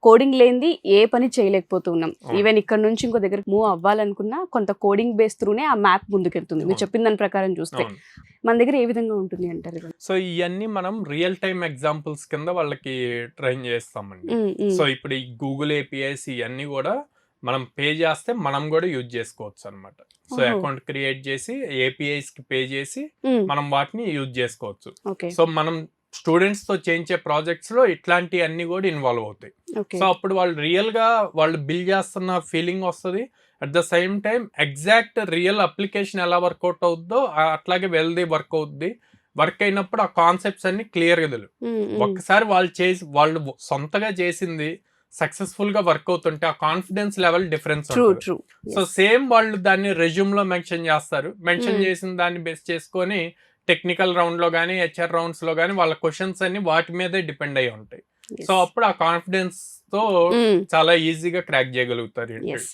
Coding లేనిది ఏ పని చేయలేకపోతున్నాం. అవును. ఈవెన్ ఇక్కడ నుంచి ఇంకో దగ్గర మూవ్ అవ్వాలనుకున్నా కొంత కోడింగ్ బేస్ త్రూనే ఆ మ్యాప్ ముందుకెళ్తుంది. మీరు అవును. చెప్పిన దాని ప్రకారం చూస్తే అవును. మన దగ్గర ఏ విధంగా ఉంటుంది అంటారు ఇవన్నీ? సో ఇవన్నీ మనం రియల్ టైమ్ ఎగ్జాంపుల్స్ కింద వాళ్ళకి ట్రైన్ చేస్తామండి. సో ఇప్పుడు ఈ గూగుల్ ఏపీఐస్ ఇవన్నీ కూడా మనం పే చేస్తే మనం కూడా యూజ్ చేసుకోవచ్చు అనమాట. సో ఓహో. అకౌంట్ క్రియేట్ చేసి ఏపీఐస్ కి పే చేసి మ్మ్. మనం వాటిని యూజ్ చేసుకోవచ్చు. ఓకే. సో మనం స్టూడెంట్స్ తో చేయించే ప్రాజెక్ట్స్ లో ఇట్లాంటి అన్ని కూడా ఇన్వాల్వ్ అవుతాయి. ఓకే. సో అప్పుడు వాళ్ళు రియల్ గా వాళ్ళు బిల్డ్ చేస్తున్న ఫీలింగ్ వస్తుంది. At the same time exact real application ఎలా వర్కౌట్ అవుద్దో అట్లాగే వెల్ది వర్క్ అవుద్ది. వర్క్ అయినప్పుడు ఆ కాన్సెప్ట్స్ అన్ని క్లియర్ గా తెలుసు. ఒక్కసారి వాళ్ళు సొంతగా చేసింది సక్సెస్ఫుల్ గా వర్క్ అవుతుంటే ఆ కాన్ఫిడెన్స్ లెవెల్ డిఫరెన్స్ ట్రూ ఉంటుంది. ట్రూ. సో సేమ్ వాళ్ళు దాన్ని రెజ్యూమ్ లో మెన్షన్ చేస్తారు. మెన్షన్ చేసిన దాన్ని బేస్ చేసుకొని టెక్నికల్ రౌండ్ లో కానీ హెచ్ఆర్ రౌండ్స్ లో కానీ వాళ్ళ క్వశ్చన్స్ అన్ని వాటి మీదే డిపెండ్ అయి ఉంటాయి. సో అప్పుడు ఆ కాన్ఫిడెన్స్ తో చాలా ఈజీగా క్రాక్ చేయగలుగుతారు. ఎస్.